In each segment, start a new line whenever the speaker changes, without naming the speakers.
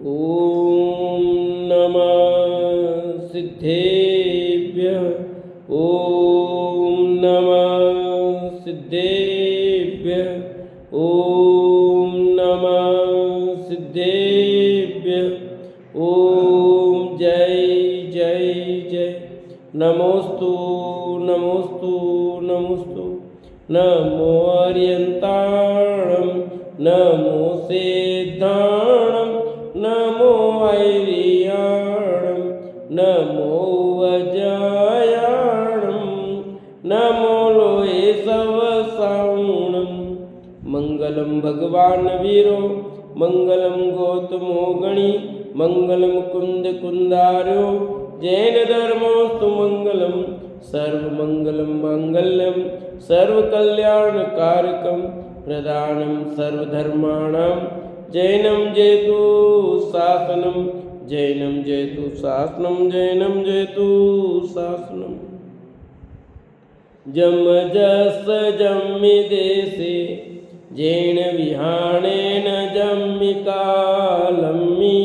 ॐ नमः सिद्धेभ्यः। ॐ नमः सिद्धेभ्यः। ॐ नमः सिद्धेभ्यः। ॐ जय जय जय। नमोस्तु नमोस्तु नमोस्तु। नमो अर्यन्ताणं नमो सिद्धाणं नमो ऐरियाणं नमो वज्रायाणं नमो लोहे सवसाणं। मंगलम भगवान वीरो मंगलम गौतमो गणी मंगलम कुंद कुंदार्यो जैन धर्मोस्तु मंगलम सर्वमंगलम मांगल्यम सर्वकल्याणकारकम प्रदानं सर्वधर्माणां जैनं जयतु शासनं जैनं जयतु शासनं जैनं जयतु शासनं। जम जस जम्मि देशे जैन विहाणेन जम्मि कालम्मि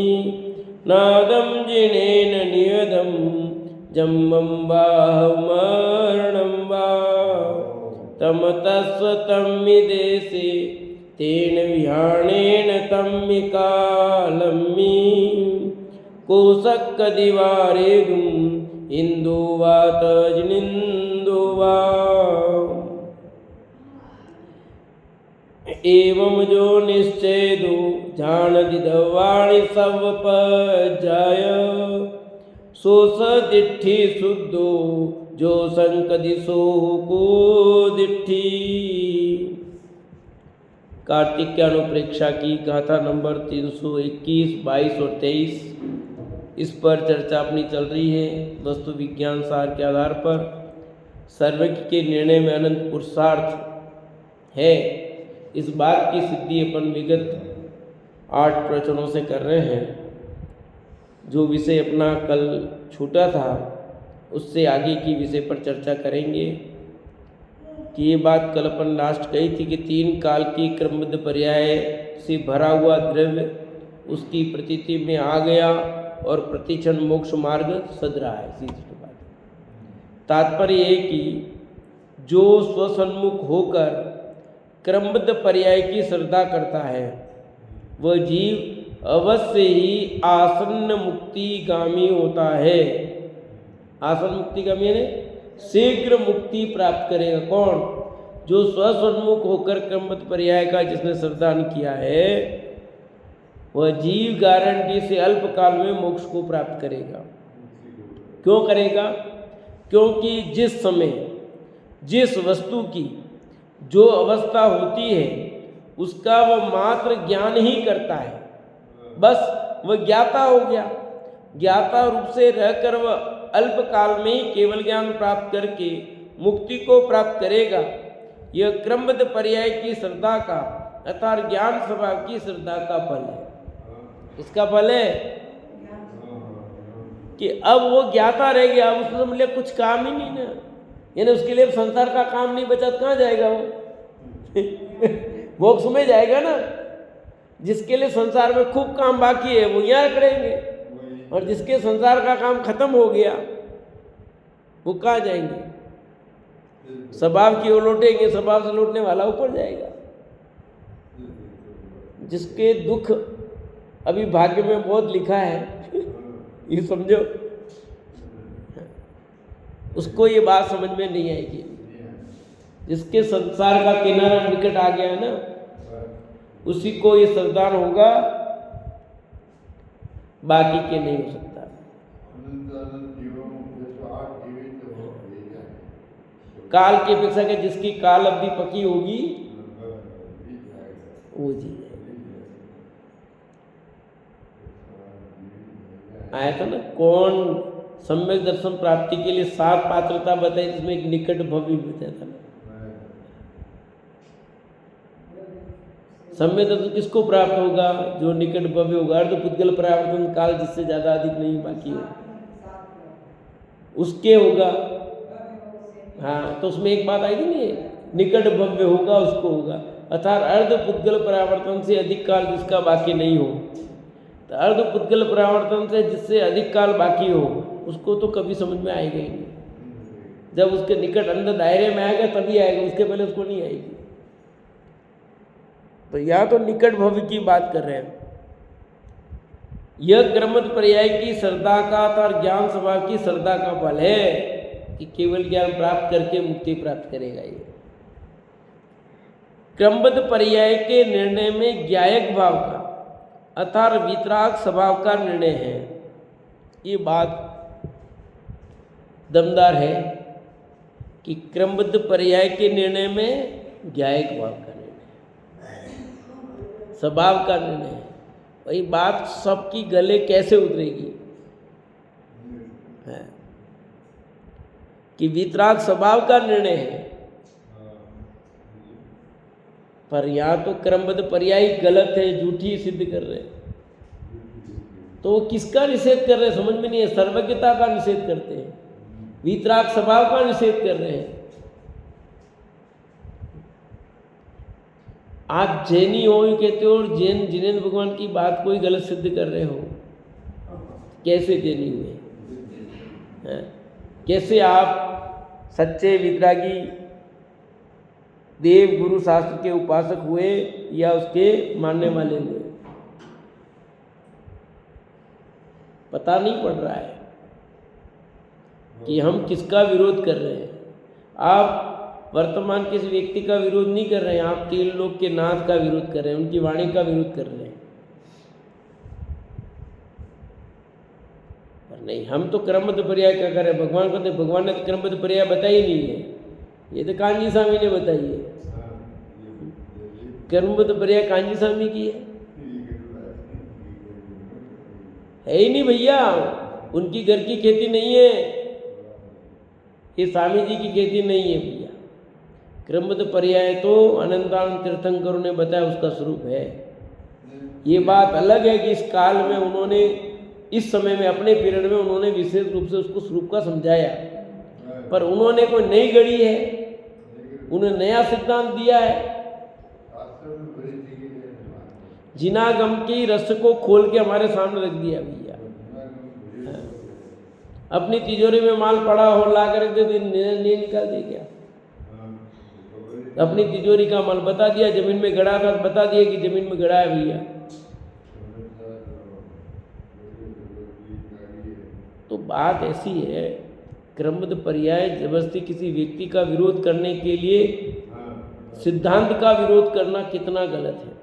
नादं जिनेन नियदं जम्बं बाहुमरणं वा तमतस्व तम्मि देशे तेन विहाणेन तम्मि कालम्मि कोशक्कदिवारेगुम् इन्दु वा तजनिन्दु वा। एवं जो निश्चेदो जानति दवाणि सवपजाय सोस दिट्ठी शुद्धो जो संकदिशो को दिट्ठी। कार्तिक के अनुप्रेक्षा की गाथा नंबर 321, 22 और 23। इस पर चर्चा अपनी चल रही है। वस्तु विज्ञान सार के आधार पर सर्वज्ञ के निर्णय में अनंत पुरुषार्थ है, इस बात की सिद्धि अपन विगत 8 प्रवचनों से कर रहे हैं। जो विषय अपना कल छूटा था उससे आगे की विषय पर चर्चा करेंगे कि ये बात कल अपन लास्ट कही थी कि 3 काल की क्रमबद्ध पर्याय से भरा हुआ द्रव्य उसकी प्रतीति में आ गया और प्रतिक्षण मोक्ष मार्ग सज रहा है। सीधी बात तात्पर्य है कि जो स्वसन्मुख होकर क्रमबद्ध पर्याय की श्रद्धा करता है वह जीव अवश्य ही आसन्न मुक्तिगामी होता है। आसन्न मुक्तिगामी है शीघ्र मुक्ति प्राप्त करेगा। कौन? जो स्वसन्मुख होकर क्रमबद्ध पर्याय का जिसने श्रद्धा किया है वह जीव गारंटी से अल्पकाल में मोक्ष को प्राप्त करेगा। क्यों करेगा? क्योंकि जिस समय जिस वस्तु की जो अवस्था होती है उसका वह मात्र ज्ञान ही करता है, बस वह ज्ञाता हो गया। ज्ञाता रूप से रहकर वह अल्प काल में ही केवल ज्ञान प्राप्त करके मुक्ति को प्राप्त करेगा। यह क्रमबद्ध पर्याय की श्रद्धा का अर्थात ज्ञान स्वभाव की श्रद्धा का फल है। इसका फल है कि अब वो ज्ञाता रह गया, अब उसको मतलब कुछ काम ही नहीं ना, यानी उसके लिए संसार का काम नहीं बचा तो कहाँ जाएगा वो? मोक्ष में जाएगा ना। जिसके लिए संसार में खूब काम बाकी है वो यहाँ करेंगे, और जिसके संसार का काम खत्म हो गया वो कहाँ जाएंगे? स्वभाव की ओर लौटेंगे, स्वभाव से लौटने वाला ऊपर जाएगा। जिसके दुख अभी भाग्य में बहुत लिखा है ये समझो, उसको ये बात समझ में नहीं आएगी। जिसके संसार का किनारा निकट आ गया है ना उसी को ये श्रद्धा होगा, बाकी के नहीं हो सकता। काल की अपेक्षा के जिसकी काल अवधि पकी होगी वो जी आया था ना। कौन सम्यक दर्शन प्राप्ति के लिए 7 पात्रता बताई, जिसमें एक निकट भव्य बताया था ना। सम्यक दर्शन किसको प्राप्त होगा? जो निकट भव्य होगा, अर्ध पुद्गल परावर्तन काल जिससे ज्यादा अधिक नहीं बाकी हो उसके होगा। हाँ, तो उसमें एक बात आई थी नहीं, निकट भव्य होगा उसको होगा, अर्थात अर्ध पुद्गल परावर्तन से अधिक काल जिसका बाकी नहीं हो। तो अर्ध पुद्गल परावर्तन से जिससे अधिक काल बाकी हो उसको तो कभी समझ में आएगा ही नहीं। जब उसके निकट अंदर दायरे में आएगा तभी आएगा, उसके पहले उसको नहीं आएगी। तो यहाँ तो निकट भविष्य की बात कर रहे हैं। यह क्रमद पर्याय की श्रद्धा का और ज्ञान स्वभाव की श्रद्धा का फल है कि केवल ज्ञान प्राप्त करके मुक्ति प्राप्त करेगा। ये क्रमबद्ध पर्याय के निर्णय में ज्ञायक भाव का अथार वितराग स्वभाव का निर्णय है। ये बात दमदार है कि क्रमबद्ध पर्याय के निर्णय में ज्ञायक भाव का निर्णय, स्वभाव का निर्णय है। वही बात सबकी गले कैसे उतरेगी है कि वितराग स्वभाव का निर्णय है, पर यहाँ तो क्रमबद्ध पर्याय गलत है, झूठी सिद्ध कर रहे हैं। तो वो किसका निषेध कर रहे हैं समझ में नहीं है। सर्वज्ञता का निषेध करते हैं, वितराग स्वभाव का निषेध कर रहे हैं। आप जैनी हो ही कहते हो और जैन जिनेन्द्र भगवान की बात कोई गलत सिद्ध कर रहे हो। कैसे जैनी हुए हैं? कैसे आप सच्चे वितरागी देव गुरु शास्त्र के उपासक हुए या उसके मानने वाले हुए? पता नहीं पड़ रहा है कि हम किसका विरोध कर रहे हैं। आप वर्तमान किसी व्यक्ति का विरोध नहीं कर रहे हैं, आप तीन लोग के नाथ का विरोध कर रहे हैं, उनकी वाणी का विरोध कर रहे हैं। पर नहीं, हम तो क्रमबद्ध पर्याय क्या कर रहे हैं? भगवान को तो भगवान ने तो क्रमबद्ध पर्याय बताई नहीं है, ये तो कांजी स्वामी ने बताई है। क्रमबद्ध पर्याय कांजी स्वामी की है ही नहीं भैया, उनकी घर की खेती नहीं है, ये स्वामी जी की खेती नहीं है भैया। क्रमबद्ध पर्याय तो अनंतानंद तीर्थंकरों ने बताया उसका स्वरूप है। ये बात अलग है कि इस काल में उन्होंने, इस समय में, अपने पीरियड में उन्होंने विशेष रूप से उसको स्वरूप का समझाया, पर उन्होंने कोई नई गढ़ी है, उन्होंने नया सिद्धांत दिया है। जिनागम की रस को खोल के हमारे सामने रख दिया भैया। अपनी तिजोरी में माल पड़ा हो ला कर रख दे, नहीं निकाल दे क्या? अपनी तिजोरी का माल बता दिया, जमीन में गड़ा था बता दिया कि जमीन में गड़ा है भैया। तो बात ऐसी है, क्रमबद्ध पर्याय जबरदस्ती किसी व्यक्ति का विरोध करने के लिए सिद्धांत का विरोध करना कितना गलत है।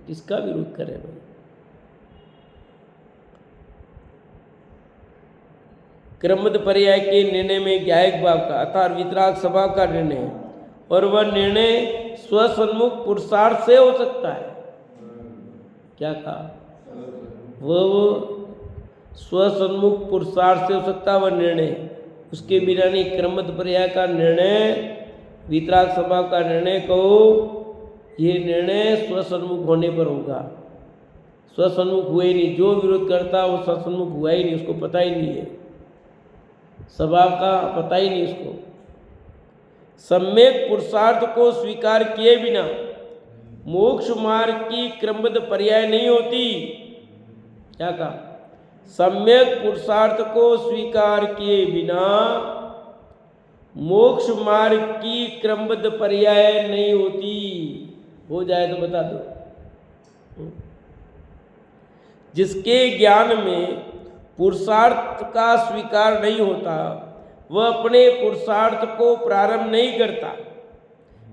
किसका विरोध करें भाई? क्रमबद्ध पर्याय के निर्णय में ज्ञायक भाव का अर्थात वितराग स्वभाव का निर्णय है, और वह निर्णय स्वसन्मुख पुरुषार्थ से हो सकता है। क्या कहा? वह स्वसन्मुख पुरुषार्थ से हो सकता है वह निर्णय, उसके बिना नहीं। क्रमबद्ध पर्याय का निर्णय, वितराग स्वभाव का निर्णय कहो, ये निर्णय स्वसन्मुख होने पर होगा। स्वसन्मुख हुए ही नहीं, जो विरोध करता वो स्वसन्मुख हुआ ही नहीं, उसको पता ही नहीं है, स्वभाव का पता ही नहीं उसको। सम्यक पुरुषार्थ को स्वीकार किए बिना मोक्ष मार्ग की क्रमबद्ध पर्याय नहीं होती। क्या कहा? सम्यक पुरुषार्थ को स्वीकार किए बिना मोक्ष मार्ग की क्रमबद्ध पर्याय नहीं होती। हो जाए तो बता दो। जिसके ज्ञान में पुरुषार्थ का स्वीकार नहीं होता वह अपने पुरुषार्थ को प्रारंभ नहीं करता,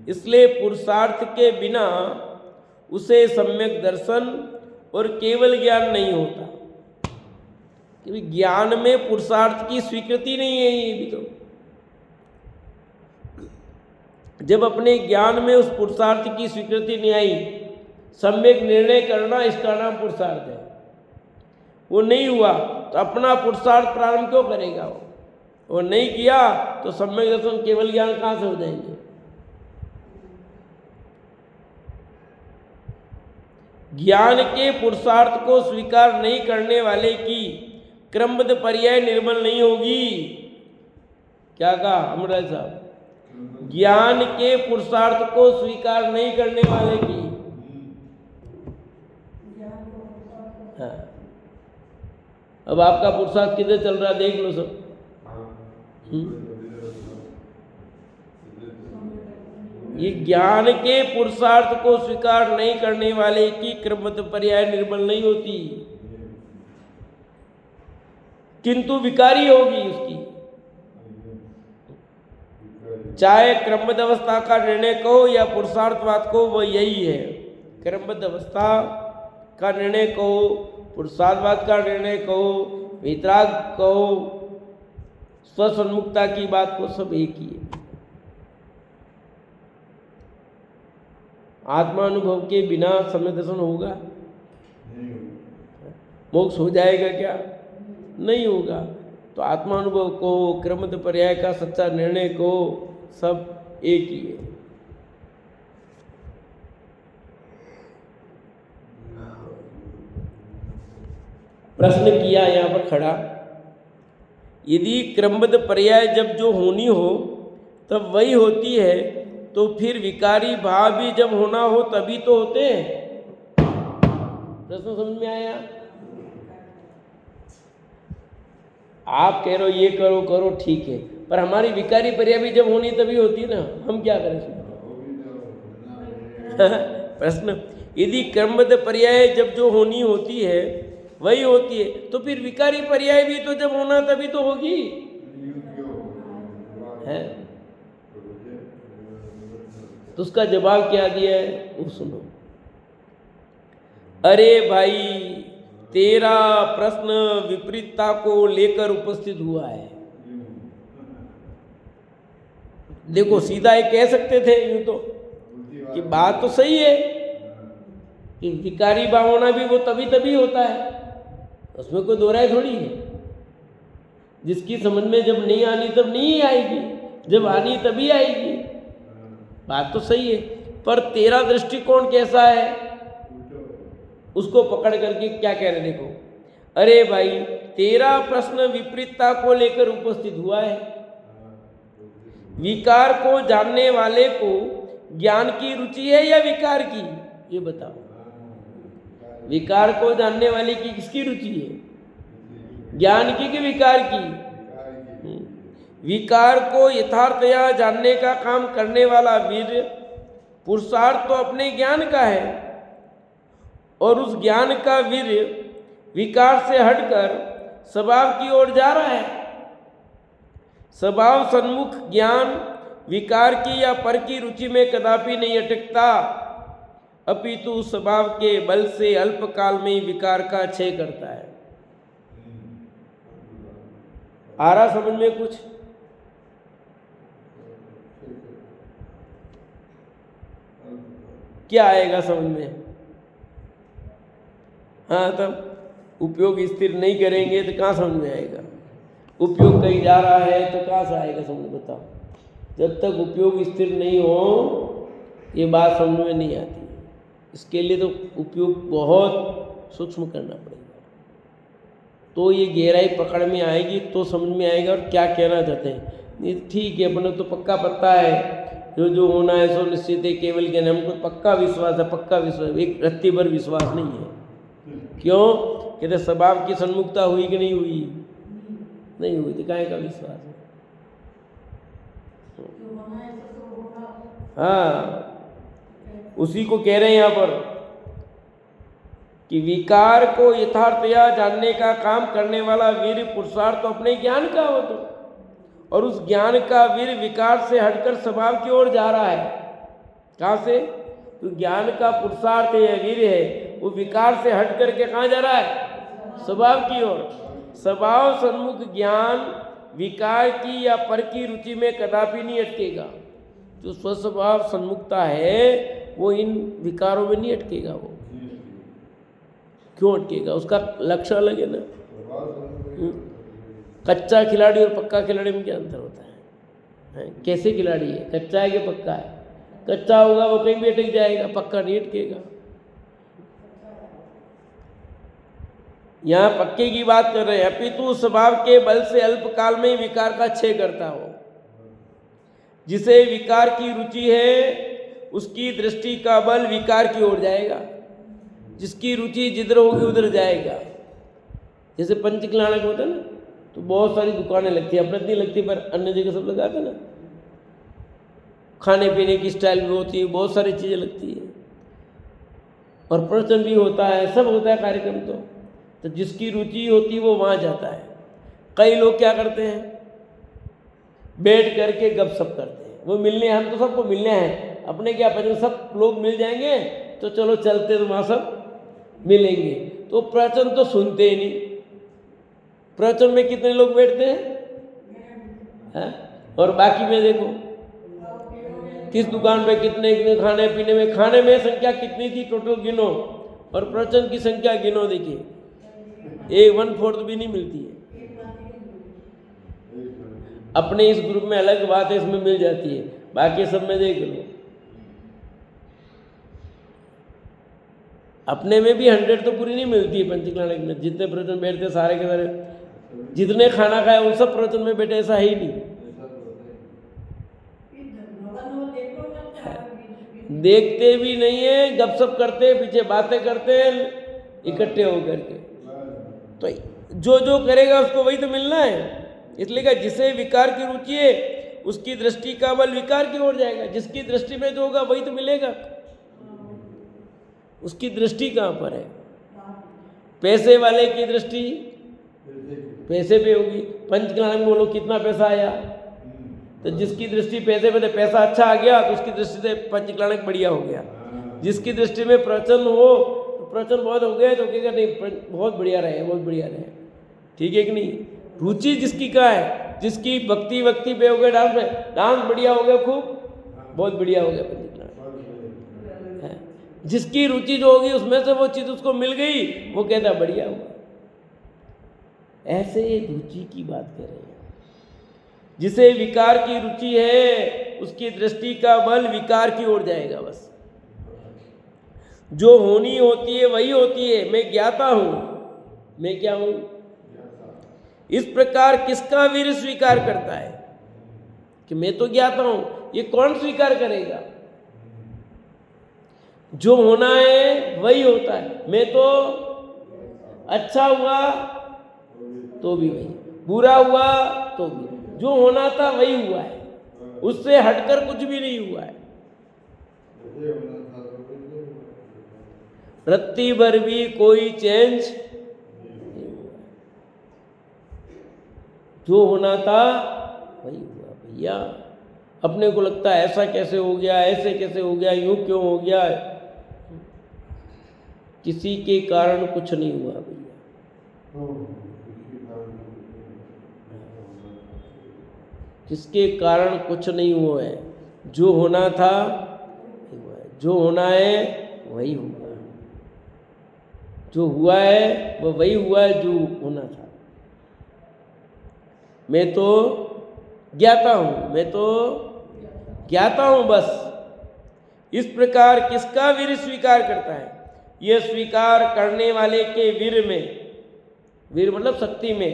इसलिए पुरुषार्थ के बिना उसे सम्यक दर्शन और केवल ज्ञान नहीं होता। क्योंकि ज्ञान में पुरुषार्थ की स्वीकृति नहीं है। ये भी तो जब अपने ज्ञान में उस पुरुषार्थ की स्वीकृति नहीं आई, सम्यक निर्णय करना, इसका नाम पुरुषार्थ है, वो नहीं हुआ तो अपना पुरुषार्थ प्रारंभ क्यों करेगा? वो नहीं किया तो सम्यक दर्शन केवल ज्ञान कहाँ से हो जाएंगे? ज्ञान के पुरुषार्थ को स्वीकार नहीं करने वाले की क्रमबद्ध पर्याय निर्मल नहीं होगी। क्या कहा अमराज साहब? ज्ञान के पुरुषार्थ को स्वीकार नहीं करने वाले की हाँ, अब आपका पुरुषार्थ किधर चल रहा है देख लो सब। ये ज्ञान के पुरुषार्थ को स्वीकार नहीं करने वाले की क्रमबद्ध पर्याय निर्बल नहीं होती, किंतु विकारी होगी उसकी। चाहे क्रमबद्ध अवस्था का निर्णय कहो या पुरुषार्थवाद को, वह यही है। क्रमबद्ध अवस्था का निर्णय कहो, पुरुषार्थवाद का निर्णय कहो, वितराग कहो, स्वसन्मुखता की बात को, सब एक ही है। आत्मानुभव के बिना सम्यक दर्शन होगा? मोक्ष हो जाएगा क्या? नहीं होगा। तो आत्मानुभव को, क्रमबद्ध पर्याय का सच्चा निर्णय को, सब एक ही है। प्रश्न किया यहाँ पर खड़ा, यदि क्रमबद्ध पर्याय जब जो होनी हो तब वही होती है, तो फिर विकारी भाव भी जब होना हो तभी तो होते हैं। प्रश्न समझ में आया? आप कह रहे हो ये करो करो ठीक है, पर हमारी विकारी पर्याय भी जब होनी तभी होती है ना, हम क्या करें प्रश्न, यदि क्रमबद्ध पर्याय जब जो होनी होती है वही होती है, तो फिर विकारी पर्याय भी तो जब होना तभी तो होगी है। तो उसका जवाब क्या दिया है वो सुनो। अरे भाई, तेरा प्रश्न विपरीतता को लेकर उपस्थित हुआ है। देखो, सीधा ये कह सकते थे यूं तो कि बात तो सही है कि विकारी भाव होना भी वो तभी तभी होता है, उसमें कोई दोहराई थोड़ी है। जिसकी समझ में जब नहीं आनी तब नहीं आएगी, जब आनी तभी आएगी। बात तो सही है, पर तेरा दृष्टिकोण कैसा है उसको पकड़ करके क्या कह रहे देखो। अरे भाई, तेरा प्रश्न विपरीतता को लेकर उपस्थित हुआ है। विकार को जानने वाले को ज्ञान की रुचि है या विकार की, ये बताओ। विकार को जानने वाले की किसकी रुचि है? ज्ञान की कि विकार की? विकार को यथार्थया जानने का काम करने वाला वीर पुरुषार्थ तो अपने ज्ञान का है, और उस ज्ञान का वीर विकार से हटकर स्वभाव की ओर जा रहा है। स्वभाव सन्मुख ज्ञान विकार की या पर की रुचि में कदापि नहीं अटकता, अपितु स्वभाव के बल से अल्पकाल में ही विकार का क्षय करता है। आ रहा समझ में कुछ? क्या आएगा समझ में? हाँ, तब उपयोग स्थिर नहीं करेंगे तो कहाँ समझ में आएगा? उपयोग कहीं जा रहा है तो कहाँ से आएगा समझ? बताओ। जब तक उपयोग स्थिर नहीं हो ये बात समझ में नहीं आती। इसके लिए तो उपयोग बहुत सूक्ष्म करना पड़ेगा, तो ये गहराई पकड़ में आएगी तो समझ में आएगा और क्या कहना चाहते हैं। नहीं ठीक है, अपने तो पक्का पता है जो जो होना है सो निश्चित है, केवल ज्ञान। हमको पक्का विश्वास है, पक्का विश्वास, एक रत्ती भर विश्वास नहीं है। क्यों? कहते स्वभाव की सन्मुखता हुई कि नहीं हुई? नहीं हुई, तो काहे का विश्वास है? हाँ, उसी को कह रहे हैं यहाँ पर कि विकार को यथार्थया जानने का काम करने वाला वीर पुरुषार्थ तो अपने ज्ञान का हो, तो और उस ज्ञान का वीर विकार से हटकर स्वभाव की ओर जा रहा है। कहाँ से? तो ज्ञान का पुरुषार्थ है, वीर है, वो विकार से हट करके कहाँ जा रहा है? स्वभाव की ओर। स्वभाव सन्मुख ज्ञान विकार की या पर की रुचि में कदापि नहीं अटकेगा। जो स्वस्वभाव सन्मुखता है वो इन विकारों में नहीं अटकेगा। वो क्यों अटकेगा? उसका लक्ष्य अलग है ना। कच्चा खिलाड़ी और पक्का खिलाड़ी में क्या अंतर होता है? कैसे खिलाड़ी है? कच्चा है कि पक्का है? कच्चा होगा वो कहीं भी अटक जाएगा, पक्का नहीं अटकेगा। यहाँ पक्के की बात कर रहे हैं, अपितु स्वभाव के बल से अल्पकाल में ही विकार का क्षय करता हो। जिसे विकार की रुचि है उसकी दृष्टि का बल विकार की ओर जाएगा। जिसकी रुचि जिधर होगी उधर जाएगा। जैसे पंचकल्याणक होता है ना, तो बहुत सारी दुकानें लगती है, अपने नहीं लगती पर अन्य जगह सब लगाते हैं ना, खाने पीने की स्टाइल भी होती है, बहुत सारी चीज़ें लगती है, और प्रवचन भी होता है, सब होता है कार्यक्रम। तो जिसकी रुचि होती है वो वहाँ जाता है। कई लोग क्या करते हैं, बैठ करके गपशप करते हैं, वो मिलने, हम तो सबको मिलने हैं, अपने क्या पता सब लोग मिल जाएंगे तो चलो चलते तो वहाँ सब मिलेंगे, तो प्रवचन तो सुनते ही नहीं। प्रवचन में कितने लोग बैठते हैं? और बाकी में देखो किस दुकान पे कितने खाने पीने में, खाने में संख्या कितनी थी टोटल गिनो, और प्रवचन की संख्या गिनो, देखिए 1/4 भी नहीं मिलती है। अपने इस ग्रुप में अलग बात है, इसमें मिल जाती है, बाकी सब में देख लो। अपने में भी 100 तो पूरी नहीं मिलती है पंचकल्याणक में, जितने प्रवचन बैठते सारे के सारे, जितने खाना खाए उन सब प्रवचन में बैठे, ऐसा ही नहीं। देखते भी नहीं है, गपशप करते हैं, पीछे बातें करते हैं इकट्ठे होकर के। तो जो जो करेगा उसको वही तो मिलना है। इसलिए कि जिसे विकार की रुचि है उसकी दृष्टि का बल विकार की ओर जाएगा, जिसकी दृष्टि में जो होगा वही तो मिलेगा। उसकी दृष्टि कहाँ पर है? पैसे वाले की दृष्टि पैसे पे होगी। पंचकल्याणक में बोलो कितना पैसा आया, तो जिसकी दृष्टि पैसे पे, पैसा अच्छा आ गया तो उसकी दृष्टि से पंचकल्याणक बढ़िया हो गया। जिसकी दृष्टि में प्रवचन हो तो प्रवचन बहुत हो गए तो कहेगा नहीं बहुत बढ़िया रहे, बहुत बढ़िया रहे, ठीक है कि नहीं। रुचि जिसकी का है, जिसकी भक्ति पे हो गया, डांस में डांस बढ़िया हो गया, खूब बहुत बढ़िया हो गया पंचकल्याणक। जिसकी रुचि जो होगी उसमें से वो चीज़ उसको मिल गई, वो कहता बढ़िया हुआ। ऐसे रुचि की बात कर रहे हैं। जिसे विकार की रुचि है उसकी दृष्टि का बल विकार की ओर जाएगा। बस जो होनी होती है वही होती है। मैं ज्ञाता हूं, मैं क्या हूं? इस प्रकार किसका वीर स्वीकार करता है कि मैं तो ज्ञाता हूं, ये कौन स्वीकार करेगा? जो होना है वही होता है। मैं तो अच्छा हुआ तो भी वही, बुरा हुआ तो भी, जो होना था वही हुआ है, उससे हटकर कुछ भी नहीं हुआ है। रत्ती भर भी कोई चेंज नहीं हुआ, जो होना था वही हुआ। भैया अपने को लगता है ऐसा कैसे हो गया, ऐसे कैसे हो गया, यूं क्यों हो गया, किसी के कारण कुछ नहीं हुआ भैया। किसके कारण कुछ नहीं हुआ है, जो होना था जो होना है वही हुआ, जो हुआ है वो वही हुआ है जो होना था। मैं तो ज्ञाता हूं, मैं तो ज्ञाता हूं बस। इस प्रकार किसका वीर स्वीकार करता है? यह स्वीकार करने वाले के वीर में, वीर मतलब शक्ति में,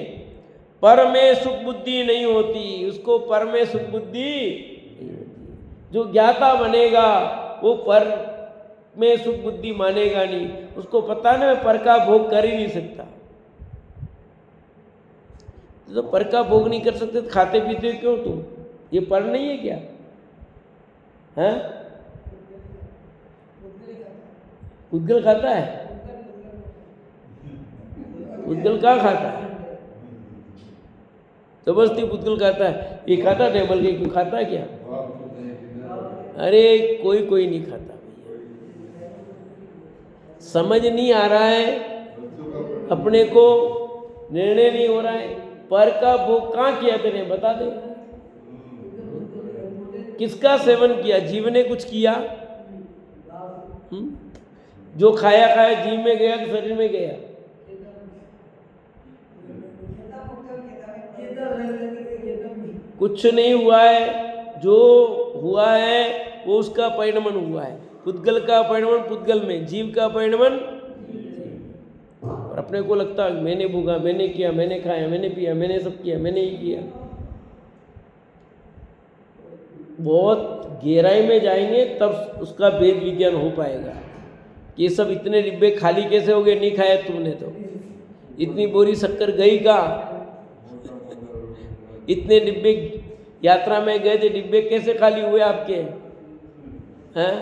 पर में सुख बुद्धि नहीं होती। उसको पर में सुख बुद्धि नहीं होती। जो ज्ञाता बनेगा वो पर में सुख बुद्धि मानेगा नहीं। उसको पता ना मैं पर का भोग कर ही नहीं सकता। तो पर का भोग नहीं कर सकते तो खाते पीते क्यों तुम? ये पर नहीं है क्या? हैं? उद्गल खाता है? उद्गल कहाँ खाता है? जबरदस्ती उद्गल खाता है। ये खाता टेबल के क्यों खाता है क्या? अरे कोई नहीं खाता भैया। समझ नहीं आ रहा है, अपने को निर्णय नहीं हो रहा है। पर का भोग कहाँ किया तेने, बता दे। किसका सेवन किया? जीव ने कुछ किया? जो खाया जीव में गया कि शरीर में गया? कुछ नहीं हुआ है। जो हुआ है वो उसका परिणमन हुआ है। पुद्गल का परिणमन पुद्गल में, जीव का परिणमन। और अपने को लगता है मैंने भोगा, मैंने किया, मैंने खाया, मैंने पिया, मैंने सब किया, मैंने ही किया। बहुत गहराई में जाएंगे तब उसका वेद विज्ञान हो पाएगा कि ये सब इतने डिब्बे खाली कैसे हो गए, नहीं खाया तुमने तो, इतनी बोरी शक्कर गई कहाँ? इतने डिब्बे यात्रा में गए थे, डिब्बे कैसे खाली हुए आपके? हैं?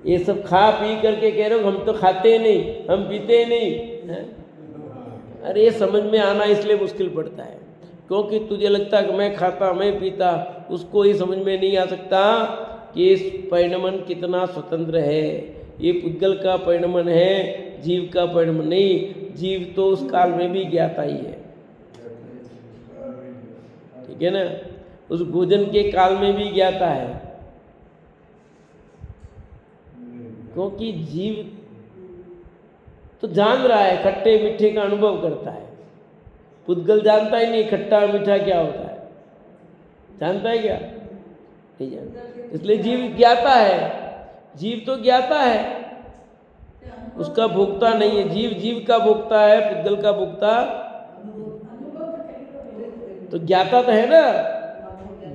ये सब खा पी करके कह रहे हो हम तो खाते नहीं, हम पीते नहीं हैं? अरे ये समझ में आना इसलिए मुश्किल पड़ता है क्योंकि तुझे लगता है कि मैं खाता मैं पीता, उसको ही समझ में नहीं आ सकता कि इस परिणमन कितना स्वतंत्र है। ये पुद्गल का परिणमन है, जीव का परिणमन नहीं। जीव तो उस काल में भी ज्ञाता ही है, ठीक है ना, उस भोजन के काल में भी ज्ञाता है, क्योंकि जीव तो जान रहा है, खट्टे मीठे का अनुभव करता है। पुद्गल जानता ही नहीं खट्टा मीठा क्या होता है, जानता है क्या? नहीं जानता। इसलिए जीव ज्ञाता है, जीव तो ज्ञाता है, उसका भोक्ता नहीं है। जीव जीव का भोक्ता है, पुद्गल का भोक्ता तो ज्ञाता तो है ना।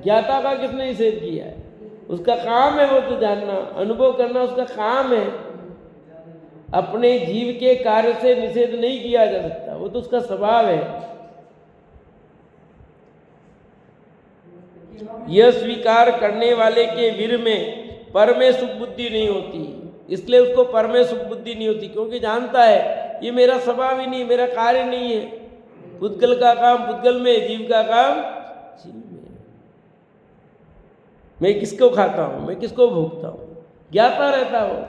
ज्ञाता का किसने निषेध किया है? उसका काम है वो तो जानना, अनुभव करना उसका काम है। अपने जीव के कार्य से निषेध नहीं किया जा सकता, वो तो उसका स्वभाव है। यह स्वीकार करने वाले के वीर में पर में सुख बुद्धि नहीं होती, इसलिए उसको पर में सुख बुद्धि नहीं होती, क्योंकि जानता है ये मेरा स्वभाव ही नहीं, मेरा कार्य नहीं है। पुद्गल का काम पुद्गल में, जीव का काम जीव में। मैं किसको खाता हूं, मैं किसको भोगता हूं, ज्ञाता रहता हूं,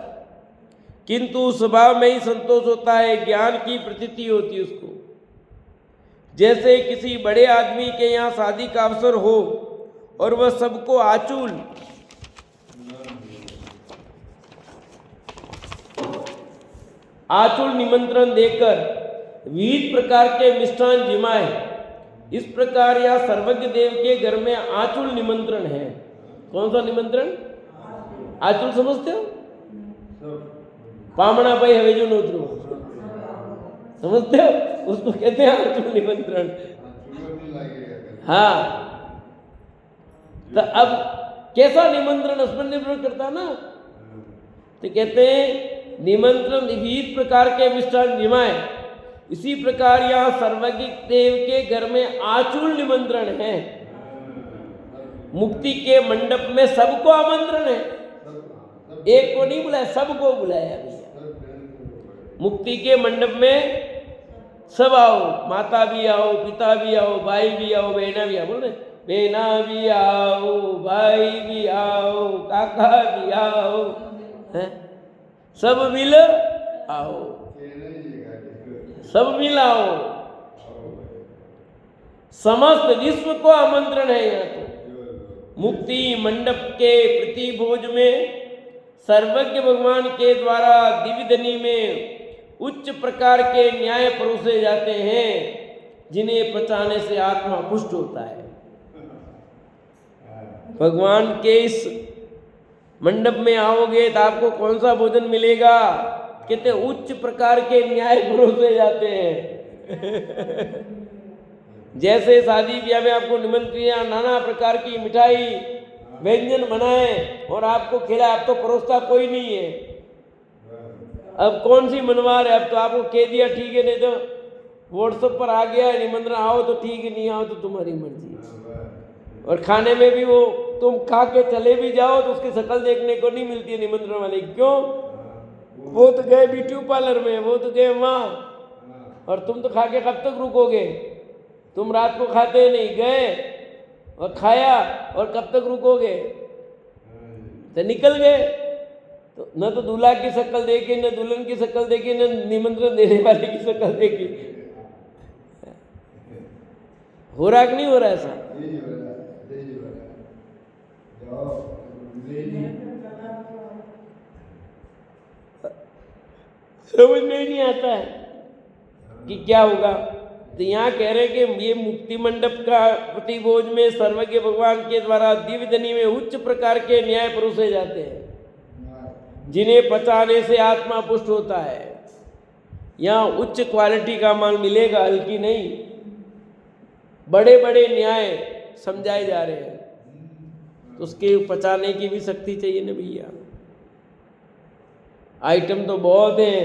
किंतु स्वभाव में ही संतोष होता है, ज्ञान की प्रतीति होती है उसको। जैसे किसी बड़े आदमी के यहाँ शादी का अवसर हो और वह सबको आचूल निमंत्रण देकर विविध प्रकार के मिष्ठान जिमाए, इस प्रकार या सर्वज्ञ देव के घर में आचूल निमंत्रण है। कौन सा निमंत्रण? आचूल समझते हो? पामणा भाई हवे जो नोतरो, समझते हो? उसको कहते हैं आचूल निमंत्रण। हाँ, तो अब कैसा निमंत्रण उस पर निर्भर करता ना। तो कहते हैं निमंत्रण विविध प्रकार के मिष्ठान जिमाए, इसी प्रकार यहाँ सर्वज्ञ देव के घर में आचूल निमंत्रण है। मुक्ति के मंडप में सबको आमंत्रण है, एक को नहीं बुलाया, सबको बुलाया भैया। मुक्ति के मंडप में सब आओ, माता भी आओ, पिता भी आओ, भाई भी आओ, बहना भी आओ, बोल रहे बहना भी आओ, भाई भी आओ, काका भी आओ, है? सब मिल आओ, सब मिल आओ, समस्त विश्व को आमंत्रण है। यहाँ तो मुक्ति मंडप के प्रतिभोज में सर्वज्ञ भगवान के द्वारा दिव्यधनी में उच्च प्रकार के न्याय परोसे जाते हैं, जिन्हें पचाने से आत्मा पुष्ट होता है। भगवान के इस मंडप में आओगे तो आपको कौन सा भोजन मिलेगा? कहते उच्च प्रकार के न्याय परोसे जाते हैं। जैसे शादी ब्याह में आपको निमंत्रण, नाना प्रकार की मिठाई व्यंजन बनाए और आपको खिलाए, अब तो परोसता कोई नहीं है। अब कौन सी मनवार है, अब तो आपको कह दिया ठीक है, नहीं तो व्हाट्सएप पर आ गया निमंत्रण, आओ तो ठीक है, नहीं आओ तो तुम्हारी मर्जी। और खाने में भी वो तुम खा के चले भी जाओ तो उसकी शक्ल देखने को नहीं मिलती है निमंत्रण वाले। क्यों? वो तो गए ब्यूटी पार्लर में, वो तो गए वहाँ, और तुम तो खा के कब तक रुकोगे? तुम रात को खाते नहीं, गए और खाया और कब तक रुकोगे? तो निकल गए। तो न तो दूल्हा की शक्ल देखी, न दुल्हन की शक्ल देखी, न निमंत्रण देने वाले की शक्ल देखी। हो रहा कि नहीं हो रहा ऐसा? समझ में ही नहीं आता है कि क्या होगा। तो यहाँ कह रहे कि ये मुक्ति मंडप का प्रतिभोज में सर्वज्ञ भगवान के द्वारा दिव्यधनी में उच्च प्रकार के न्याय परोसे जाते हैं, जिन्हें पचाने से आत्मा पुष्ट होता है। यहाँ उच्च क्वालिटी का माल मिलेगा, हल्की नहीं। बड़े बड़े न्याय समझाए जा रहे हैं, तो उसके पचाने की भी शक्ति चाहिए ना भैया। आइटम तो बहुत हैं,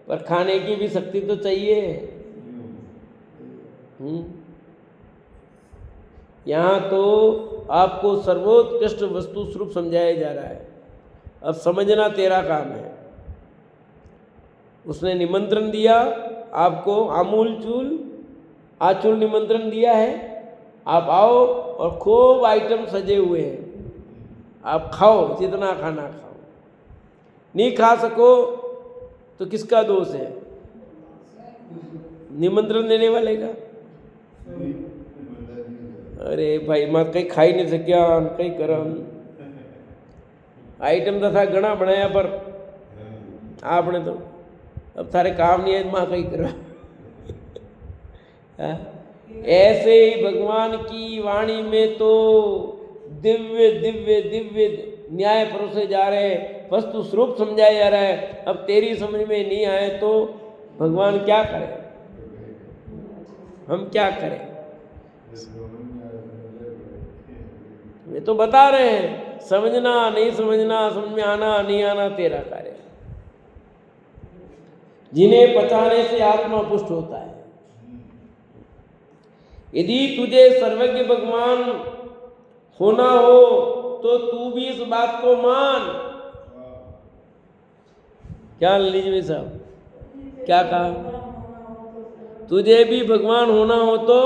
पर खाने की भी शक्ति तो चाहिए। यहाँ तो आपको सर्वोत्कृष्ट वस्तु स्वरूप समझाया जा रहा है। अब समझना तेरा काम है। उसने निमंत्रण दिया आपको, आचूल निमंत्रण दिया है, आप आओ और खूब आइटम सजे हुए हैं, आप खाओ, जितना खाना खाओ। नहीं खा सको तो किसका दोष है? निमंत्रण देने वाले का। अरे भाई मैं कहीं खाई नहीं सक्या, कहीं करम आइटम तो था घना बनाया, पर आपने तो अब थारे काम नहीं है, माँ कहीं करा। ऐसे ही भगवान की वाणी में तो दिव्य दिव्य दिव्य न्याय परोसे जा रहे हैं, वस्तु स्वरूप समझाया जा रहा है। अब तेरी समझ में नहीं आए तो भगवान क्या करे, हम क्या करें? वे तो बता रहे हैं, समझना नहीं समझना, समझ में आना नहीं आना तेरा कार्य। जिन्हें पचाने से आत्मा पुष्ट होता है। यदि तुझे सर्वज्ञ भगवान होना हो तो तू भी इस बात को मान। क्या लीजिए भाई साहब, क्या कहा? तुझे भी भगवान होना हो तो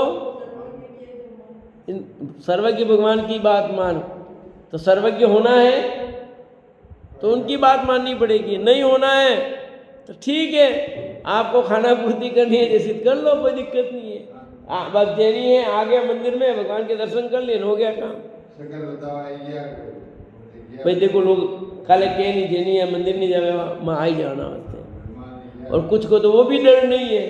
सर्वज्ञ भगवान की बात मान। तो सर्वज्ञ होना है तो उनकी बात माननी पड़ेगी। नहीं होना है तो ठीक है, आपको खाना पूर्ति करनी है जैसी कर लो, कोई दिक्कत नहीं है। बस देनी है, आ गया मंदिर में, भगवान के दर्शन कर लिए, हो गया काम। भाई देखो लोग काले के नहीं देनी है, मंदिर नहीं जावे, मैं आ ही जाना वास्ते। और कुछ को तो वो भी डर नहीं है,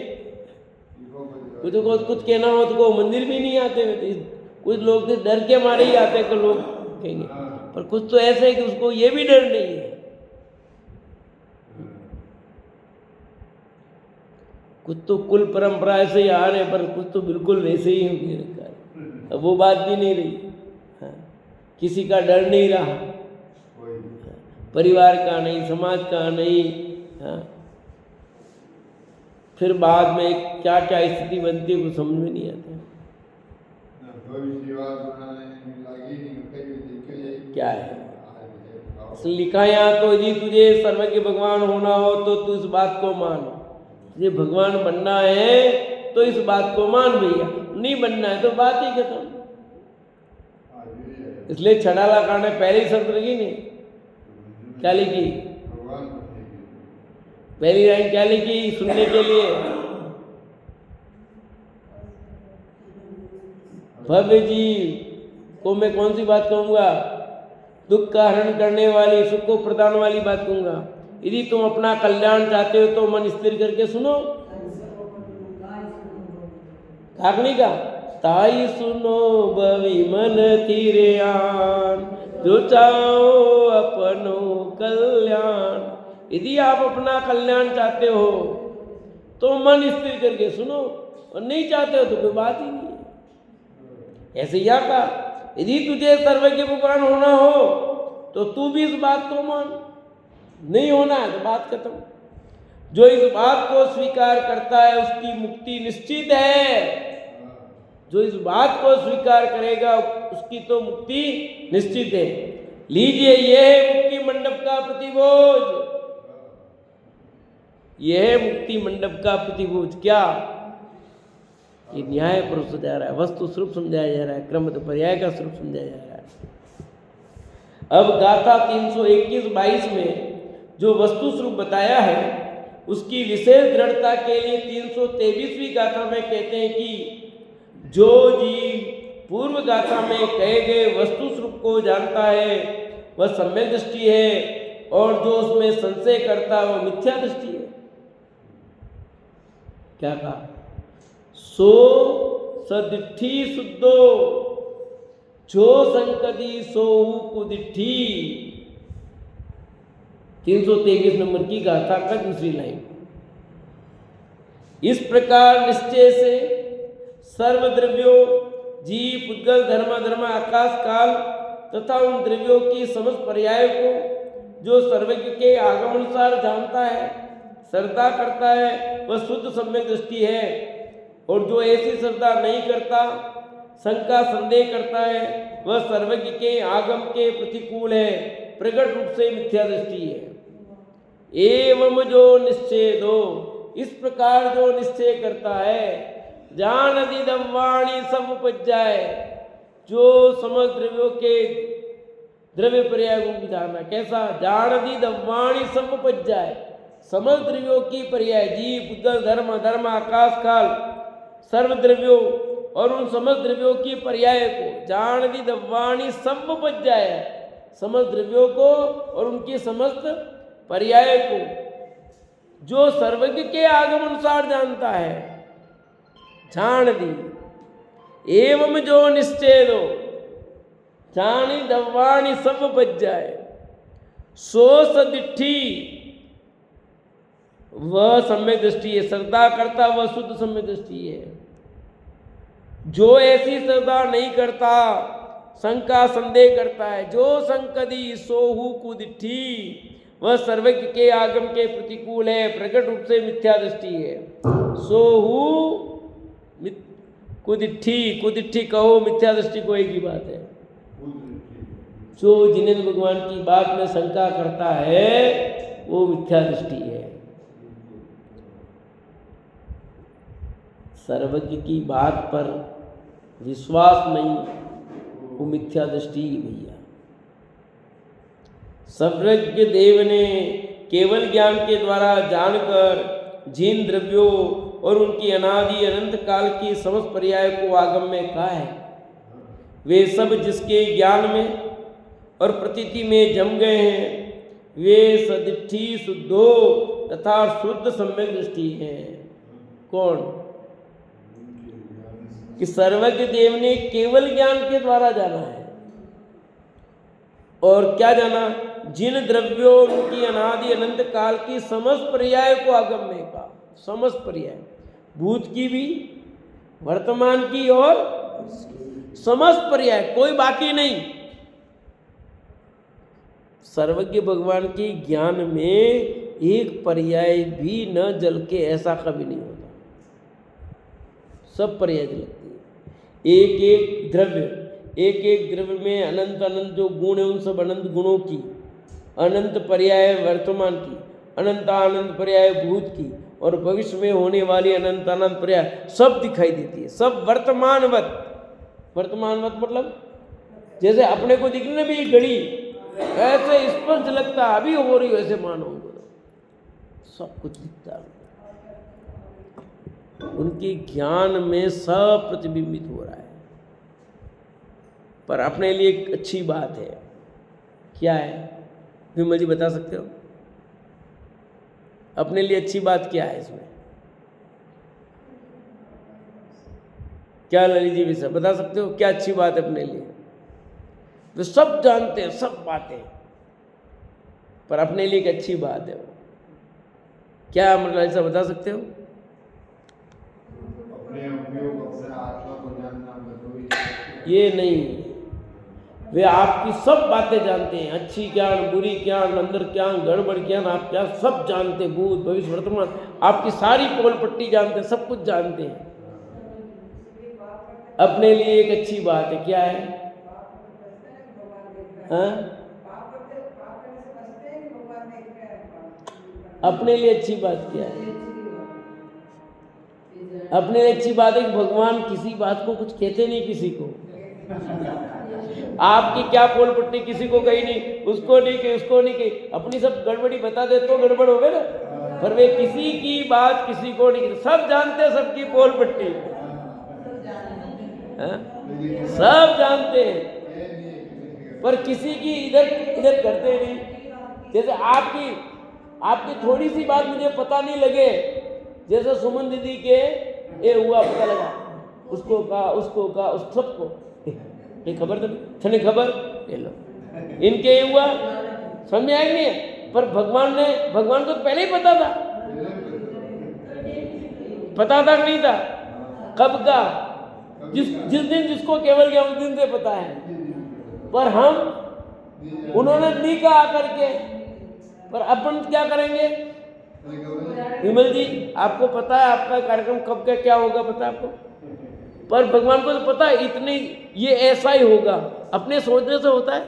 कुछ को कुछ कहना हो तो मंदिर भी नहीं आते। कुछ लोग तो डर के मारे ही आते कि लोग कहेंगे, पर कुछ तो ऐसे है कि उसको ये भी डर नहीं है। कुछ तो कुल परंपरा ऐसे ही आ रहे, पर कुछ तो बिल्कुल वैसे ही हो। अब वो बात भी नहीं रही। हाँ, किसी का डर नहीं रहा, परिवार का नहीं, समाज का नहीं। हाँ, फिर बाद में क्या क्या स्थिति बनती है वो समझ में नहीं आता। क्या है लिखा यहाँ तो, यदि तुझे सर्वज्ञ भगवान होना हो तो तू इस बात को मान। ये भगवान बनना है तो इस बात को मान भैया, नहीं बनना है तो बात ही खत्म। इसलिए छड़ाला कांड पहली शर्त लगी नहीं, क्या लिखी? पहली लाइन क्या लिखी सुनने के लिए? भव्य जीव को मैं कौन सी बात कहूंगा? दुख का हरण करने वाली, सुख को प्रदान वाली बात कहूंगा। यदि तुम अपना कल्याण चाहते हो तो मन स्थिर करके सुनो। काकनी का ताई सुनो बवी मन थीरे आन, जो चाहो अपनो कल्याण। यदि आप अपना कल्याण चाहते हो तो मन स्थिर करके सुनो, और नहीं चाहते हो तो कोई बात ही नहीं है। ऐसे ही कहा, यदि तुझे सर्वज्ञ भगवान होना हो तो तू भी इस बात को मान। नहीं होना है तो बात खत्म। जो इस बात को स्वीकार करता है उसकी मुक्ति निश्चित है। जो इस बात को स्वीकार करेगा उसकी तो मुक्ति निश्चित है। लीजिए, यह है मुक्ति मंडप का प्रतिभोज। यह है मुक्ति मंडप का प्रतिभोज। क्या? ये न्याय पर समझाया जा रहा है, वस्तु स्वरूप समझाया जा रहा है, क्रम पर्याय का स्वरूप समझाया जा रहा है। अब गाथा 321-22 में जो वस्तु स्वरूप बताया है उसकी विशेष दृढ़ता के लिए 323वीं गाथा में कहते हैं कि जो जीव पूर्व गाथा में कहे गए वस्तु स्वरूप को जानता है वह सम्यक दृष्टि है, और जो उसमें संशय करता है वह मिथ्या दृष्टि है। क्या कहा? सो सदिट्ठी शुद्धो, जो संकदी सो कुदिट्ठी। 323 नंबर की गाथा का दूसरी लाइन। इस प्रकार निश्चय से सर्वद्रव्यों, जीव, पुद्गल, धर्म, आकाश, काल तथा उन द्रव्यों की समस्त पर्यायों को जो सर्वज्ञ के आगम अनुसार जानता है, श्रद्धा करता है, वह शुद्ध सम्यक दृष्टि है। और जो ऐसी श्रद्धा नहीं करता, शंका संदेह करता है, वह सर्वज्ञ के आगम के प्रतिकूल है, प्रकट रूप से मिथ्या दृष्टि है। एवं जो निश्चेदो, इस प्रकार जो निश्चय करता है, जान अधि दव्वाणी सब उपजाए, जो समस्त द्रव्यों के द्रव्य पर्याय को जाना। कैसा? जान अधि दव्वाणी सब उपजाए, समस्त द्रव्यों की पर्याय, जीव, बुद्ध, धर्म, अधर्म, आकाश काल, सर्व द्रव्यों और उन समस्त द्रव्यों की पर्याय को, जान अधि दव्वाणी सब उपजाए, समस्त द्रव्यों को और उनकी समस्त पर्याय को जो सर्वज्ञ के आगम अनुसार जानता है, जान दी। एवं जो निश्चय दो, जानी दव्वाणी सब बच जाए, सो सदिट्ठी, वह सम्यक दृष्टि है। श्रद्धा करता वह शुद्ध सम्यक दृष्टि है। जो ऐसी श्रद्धा नहीं करता, शंका संदेह करता है, जो संकदी सोहु कुदिट्ठी, वह सर्वज्ञ के आगम के प्रतिकूल है, प्रकट रूप से मिथ्या दृष्टि है। सोहु कुदिट्ठी, कुदिट्ठी कहो मिथ्या दृष्टि को एक ही बात है। जो जिनेंद्र भगवान की बात में शंका करता है वो मिथ्या दृष्टि है। सर्वज्ञ की बात पर विश्वास नहीं, वो मिथ्या दृष्टि ही भैया। सर्वज्ञ देव ने केवल ज्ञान के द्वारा जानकर जिन द्रव्यों और उनकी अनादि अनंत काल की समस्त पर्याय को आगम में कहा है, वे सब जिसके ज्ञान में और प्रतीति में जम गए हैं, वे सदिट्ठी शुद्धो तथा शुद्ध सम्यक दृष्टि है। कौन? कि सर्वज्ञ देव ने केवल ज्ञान के द्वारा जाना है। और क्या जाना? जिन द्रव्यों और उनकी अनादि अनंत काल की समस्त पर्याय को आगम में कहा। समस्त पर्याय, भूत की भी, वर्तमान की और समस्त पर्याय, कोई बाकी नहीं। सर्वज्ञ भगवान के ज्ञान में एक पर्याय भी न जल के ऐसा कभी नहीं होता, सब पर्याय जलती है। एक एक द्रव्य में अनंत अनंत जो गुण है, उन सब अनंत गुणों की अनंत पर्याय वर्तमान की, अनंत अनंत पर्याय भूत की और भविष्य में होने वाली अनंत अनंत पर्याय सब दिखाई देती है। सब वर्तमानवत। वर्तमानवत मतलब जैसे अपने को दिखने में भी घड़ी ऐसे स्पष्ट लगता, अभी हो रही वैसे मानो, सब कुछ दिखता है। उनके ज्ञान में सब प्रतिबिंबित हो रहा है। पर अपने लिए एक अच्छी बात है। क्या है? विमल जी बता सकते हो? अपने लिए अच्छी बात क्या है इसमें? क्या ललित जी भी सब बता सकते हो? क्या अच्छी बात है अपने लिए? वे सब जानते हैं, सब बातें, पर अपने लिए एक अच्छी बात है वो क्या? मतलब ऐसा बता सकते हो? ये नहीं, वे आपकी सब बातें जानते हैं, अच्छी ज्ञान, बुरी ज्ञान, अंदर ज्ञान, गड़बड़ ज्ञान, आप क्या सब जानते हैं, भूत भविष्य वर्तमान, आपकी सारी पोल पट्टी जानते हैं, सब कुछ जानते हैं। अपने लिए एक अच्छी बात है। क्या है? हाँ? अपने लिए अच्छी बात क्या है? अपने लिए अच्छी बात है कि भगवान किसी बात को कुछ कहते नहीं किसी को। आपकी क्या पोल पट्टी किसी को कही नहीं, उसको नहीं कही, उसको नहीं कही, अपनी सब गड़बड़ी बता दे तो गड़बड़ हो गए ना। पर वे किसी की बात किसी को नहीं, सब जानते, सबकी पोल पट्टी, सब जानते हैं, पर किसी की इधर इधर करते नहीं। जैसे आपकी थोड़ी सी बात मुझे पता नहीं लगे, जैसे सुमन दीदी के ये हुआ पता लगा, उसको कहा, उसको कहा, उस सबको ये खबर तो नहीं खबर, ये लो इनके ये हुआ, समझ में आया नहीं है। पर भगवान को तो पहले ही पता था कि नहीं था? कब का? जिस दिन जिसको केवल क्या उस दिन से पता है। पर हम उन्होंने नहीं कहा करके पर अपन क्या करेंगे? विमल जी, आपको पता है आपका कार्यक्रम कब का क्या होगा, पता है आपको? पर भगवान को तो पता है इतनी ये ऐसा ही होगा। अपने सोचने से होता है?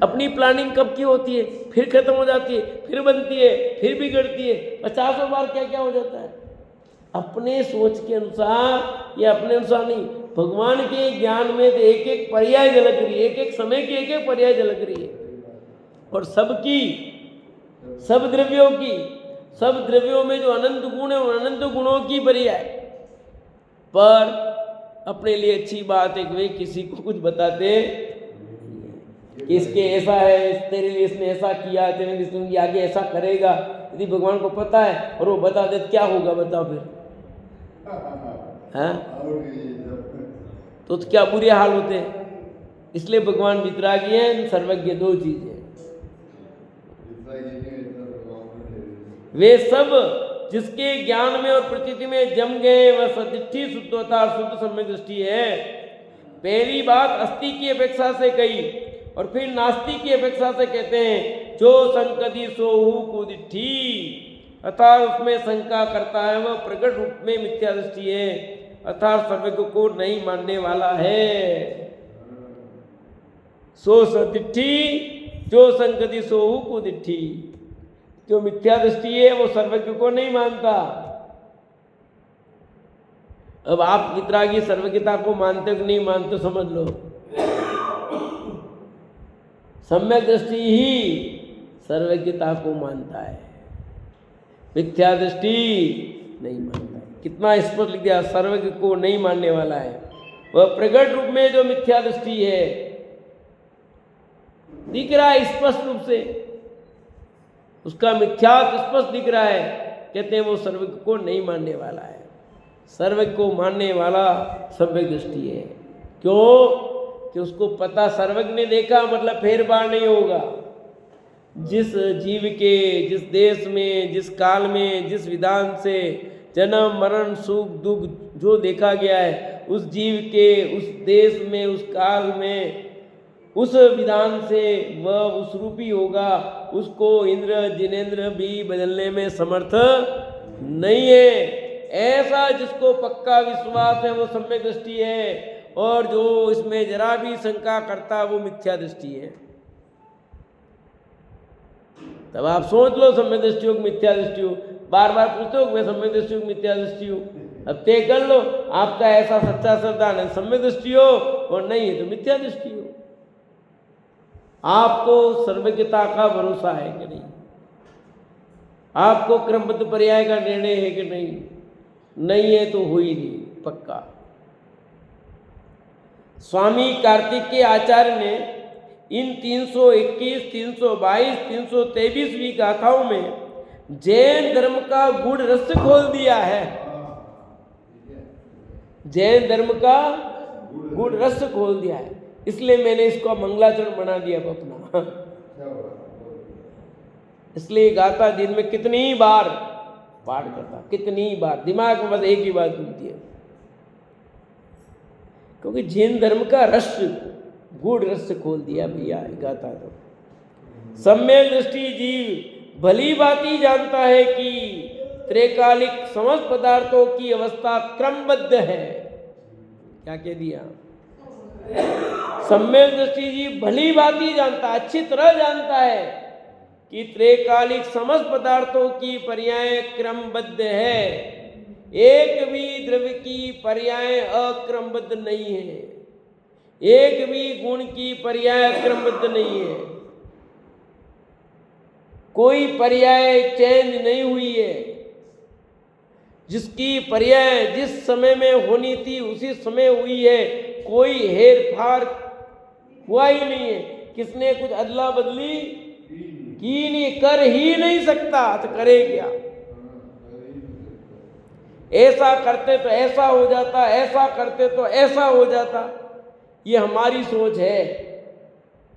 अपनी प्लानिंग कब की होती है, फिर खत्म हो जाती है, फिर बनती है, फिर बिगड़ती है, 50 बार क्या क्या हो जाता है। अपने सोच के अनुसार या अपने अनुसार नहीं, भगवान के ज्ञान में तो एक एक पर्याय झलक रही है, एक एक समय की एक एक पर्याय झलक रही है। और सबकी, सब द्रव्यों की, सब द्रव्यों में जो अनंत गुण है उन अनंत गुणों की पर्याय। पर अपने लिए अच्छी बात है कि वे किसी को कुछ बताते कि इसके ऐसा है, तेरे लिए इसने ऐसा किया, तेरे लिए इसने आगे ऐसा करेगा। यदि भगवान को पता है और वो बता दे, क्या होगा बताओ फिर? हाँ, तो क्या बुरे हाल होते हैं। इसलिए भगवान वितरागी हैं, सर्वज्ञ, दो चीज है। वे सब जिसके ज्ञान में और प्रतीति में जम गए वह सदिष्टि, शुद्धता और शुद्ध सम्यक दृष्टि है। पहली बात अस्ति की अपेक्षा से कही और फिर नास्ति की अपेक्षा से कहते हैं, जो संकदी सोहु कुदिठी, अर्थात उसमें शंका करता है वह प्रकट रूप में मिथ्या दृष्टि है, अर्थात सर्वज्ञ को नहीं मानने वाला है। सो सदिठी जो संकदी सोहु कुदिठी, जो मिथ्या दृष्टि है वो सर्वज्ञ को नहीं मानता। अब आप वितरागी सर्वज्ञता को मानते हो कि नहीं मानते समझ लो। सम्यक दृष्टि ही सर्वज्ञता को मानता है, मिथ्या दृष्टि नहीं मानता। कितना स्पष्ट लिख दिया, सर्वज्ञ को नहीं मानने वाला है। वह प्रकट रूप में जो मिथ्या दृष्टि है दिख रहा है स्पष्ट रूप से, उसका मिथ्यात्व स्पष्ट दिख रहा है, कहते हैं वो सर्वज्ञ को नहीं मानने वाला है। सर्वज्ञ को मानने वाला सम्यक दृष्टि है। क्यों? कि उसको पता, सर्वज्ञ ने देखा मतलब फेर बार नहीं होगा। जिस जीव के, जिस देश में, जिस काल में, जिस विधान से जन्म मरण सुख दुख जो देखा गया है, उस जीव के, उस देश में, उस काल में, उस विधान से वह उस रूपी होगा। उसको इंद्र जिनेंद्र भी बदलने में समर्थ नहीं है। ऐसा जिसको पक्का विश्वास है वो सम्यक दृष्टि है, और जो इसमें जरा भी शंका करता वो मिथ्या दृष्टि है। तब आप सोच लो सम्यक दृष्टि हो कि मिथ्या दृष्टि हो। बार बार पूछते हो मैं सम्यक दृष्टि हूँ मिथ्या दृष्टि हूँ। अब तय कर लो, आपका ऐसा सच्चा श्रद्धा है सम्यक दृष्टि हो और नहीं है तो मिथ्या दृष्टि हो। आपको सर्वज्ञता का भरोसा है कि नहीं? आपको क्रमबद्ध पर्याय का निर्णय है कि नहीं? नहीं है तो हो ही नहीं पक्का। स्वामी कार्तिकेय आचार्य ने इन 321, 322, 323वीं गाथाओं में जैन धर्म का गूढ़ रहस्य खोल दिया है। जैन धर्म का गूढ़ रहस्य खोल दिया है, इसलिए मैंने इसको मंगलाचरण बना दिया अपना। इसलिए गाथा दिन में कितनी बार पाठ करता, कितनी बार, दिमाग में बस एक ही बात घूमती है। क्योंकि जैन धर्म का रहस्य, गूढ़ रहस्य खोल दिया भैया गाथा। तो सम्यक दृष्टि जीव भली भांति जानता है कि त्रैकालिक समस्त पदार्थों की अवस्था क्रमबद्ध है। क्या कह दिया? सम्यक दृष्टि जीव भली भांति जानता, अच्छी तरह जानता है कि त्रैकालिक समस्त पदार्थों की पर्याय क्रमबद्ध है। एक भी द्रव्य की पर्याय अक्रमबद्ध नहीं है, एक भी गुण की पर्याय अक्रमबद्ध नहीं है, कोई पर्याय चेंज नहीं हुई है। जिसकी पर्याय जिस समय में होनी थी उसी समय हुई है, कोई हेर फार हुआ ही नहीं है। किसने कुछ अदला बदली की नहीं, कर ही नहीं सकता, तो करे क्या? ऐसा करते तो ऐसा हो जाता, ऐसा करते तो ऐसा हो जाता। ये हमारी सोच है,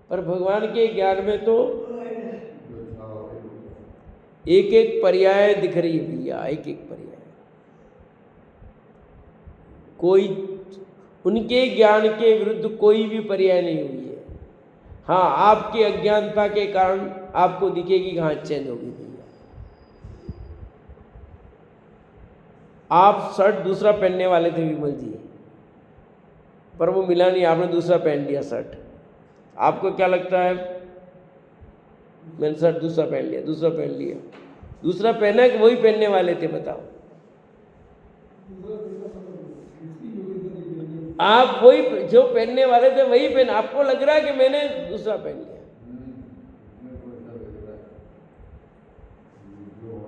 पर भगवान के ज्ञान में तो एक एक पर्याय दिख रही है भैया, एक एक पर्याय। कोई उनके ज्ञान के विरुद्ध कोई भी पर्याय नहीं हुई है। हाँ, आपकी अज्ञानता के कारण आपको दिखेगी कहाँ चेंज होगी भैया। आप शर्ट दूसरा पहनने वाले थे विमल जी, पर वो मिला नहीं, आपने दूसरा पहन लिया शर्ट। आपको क्या लगता है? मैंने शर्ट दूसरा पहन लिया, दूसरा पहन लिया, दूसरा पहना कि वही पहनने वाले थे? बताओ। आप वही जो पहनने वाले थे वही पहन, आपको लग रहा है कि मैंने दूसरा पहन लिया।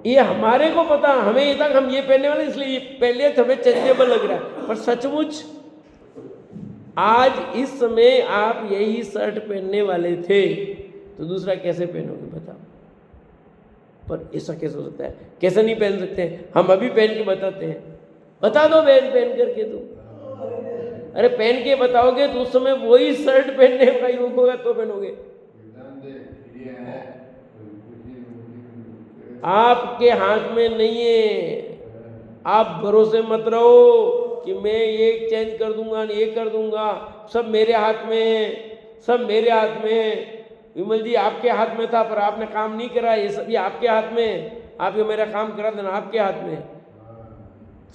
ये हमारे को पता, हमें ये था कि हम ये पहनने वाले इसलिए ये पहन लिया, तो हमें चेंजेबल लग रहा है। पर सचमुच आज इस समय आप यही शर्ट पहनने वाले थे, तो दूसरा कैसे पहनोगे बताओ? पर ऐसा कैसे हो सकता है? कैसे नहीं पहन सकते? हम अभी पहन के बताते हैं। बता दो पहन करके तो, अरे पहन के बताओगे तो उस समय वही शर्ट पहनने का योग होगा तो पहनोगे। आपके हाथ में नहीं है। आप भरोसे मत रहो कि मैं ये चेंज कर दूंगा, ये कर दूंगा, सब मेरे हाथ में है, सब मेरे हाथ में है। विमल जी आपके हाथ में था पर आपने काम नहीं करा, ये सब ये आपके हाथ में है। आप ये मेरा काम करा देना, आपके हाथ में।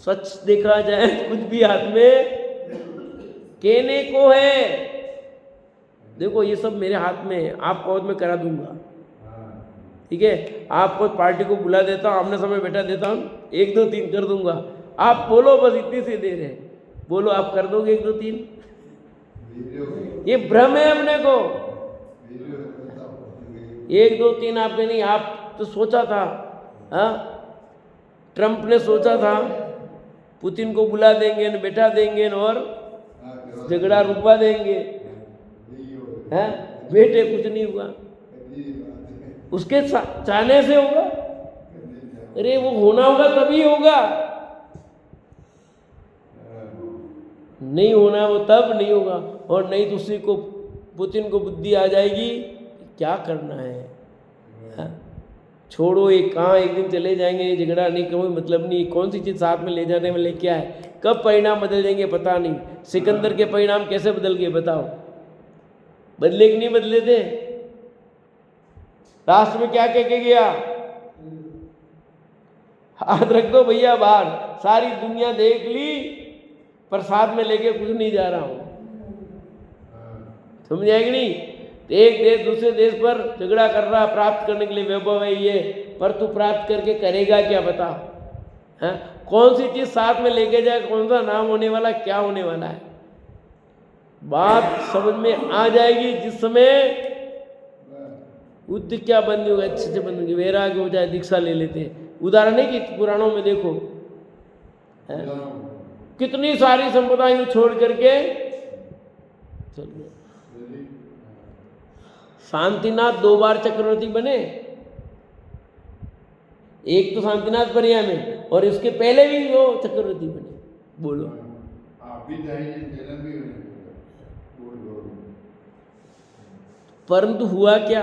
सच देखा जाए कुछ भी हाथ में कहने को है। देखो ये सब मेरे हाथ में है, आप कहो मैं करा दूंगा, ठीक है? आपको पार्टी को बुला देता हूँ, आमने समय बैठा देता हूँ, 1 2 3 कर दूंगा। आप बोलो, बस इतनी सी देर है, बोलो आप कर दोगे 1 2 3? ये भ्रम है अपने को। 1 2 3 आपने नहीं, आप तो सोचा था, हाँ ट्रंप ने सोचा था पुतिन को बुला देंगे, बैठा देंगे और झगड़ा रुकवा देंगे, हैं? बेटे कुछ नहीं हुआ, उसके चाहने से होगा? अरे वो होना होगा तभी होगा, नहीं होना वो तब नहीं होगा। और नहीं तो उसी को पुतिन को बुद्धि आ जाएगी क्या करना है, हाँ? छोड़ो, एक कहाँ एक दिन चले जाएंगे, झगड़ा नहीं, कोई मतलब नहीं, कौन सी चीज़ साथ में ले जाने में ले क्या है, कब परिणाम बदल जाएंगे पता नहीं। सिकंदर के परिणाम कैसे बदल गए बताओ? बदले कि नहीं बदले थे? लास्ट में क्या कह के गया? हाथ रख दो भैया बाहर, सारी दुनिया देख ली पर साथ में लेके कुछ नहीं जा रहा हूं। समझ आएगी नहीं? एक देश दूसरे देश पर झगड़ा कर रहा, प्राप्त करने के लिए वैभव है ये, पर तू प्राप्त करके करेगा क्या बता? है कौन सी चीज साथ में लेके जाए, कौन सा नाम होने वाला, क्या होने वाला है? बात समझ में आ जाएगी जिस समय बुद्धि क्या बंद होगा, अच्छे से बंद होगी, वैराग्य हो जाए, दीक्षा ले लेते हैं। उदाहरण है कि पुराणों में देखो है? कितनी सारी संप्रदायों छोड़ करके चल गए। शांतिनाथ 2 बार चक्रवर्ती बने, एक तो शांतिनाथ परिया में और इसके पहले भी वो चक्रवर्ती बने। बोलो परंतु हुआ क्या?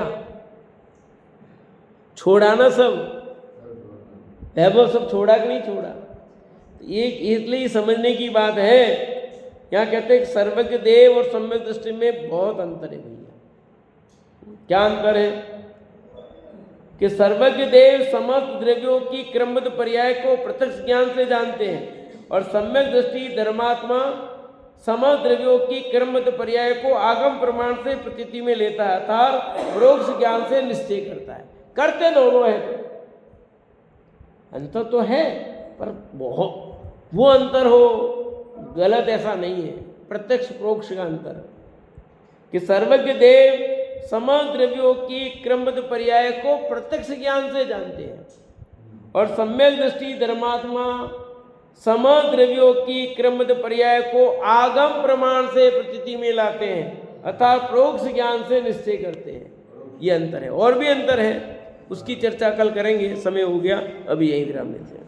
छोड़ा ना सब, वैभव सब छोड़ा कि नहीं छोड़ा? ये इसलिए समझने की बात है। यहाँ कहते हैं सर्वज्ञ देव और सम्यक दृष्टि में बहुत अंतर है भैया। क्या अंतर है? कि सर्वज्ञ देव समस्त द्रव्यों की क्रमबद्ध पर्याय को प्रत्यक्ष ज्ञान से जानते हैं और सम्यक दृष्टि धर्मात्मा समस्त द्रव्यों की क्रमबद्ध पर्याय को आगम प्रमाण से प्रतीति में लेता है, अर्थात परोक्ष ज्ञान से निश्चय करता है। करते दोनों है, तो अंतर तो है पर बहुत वो अंतर हो गलत ऐसा नहीं है। प्रत्यक्ष परोक्ष का अंतर कि सर्वज्ञ देव समस्त द्रव्यों की क्रमबद्ध पर्याय को प्रत्यक्ष ज्ञान से जानते हैं और सम्यक दृष्टि धर्मात्मा समस्त द्रव्यों की क्रमबद्ध पर्याय को आगम प्रमाण से प्रतीति में लाते हैं, अर्थात परोक्ष ज्ञान से निश्चय करते हैं। ये अंतर है, और भी अंतर है, उसकी चर्चा कल करेंगे, समय हो गया, अभी यही विराम देते हैं।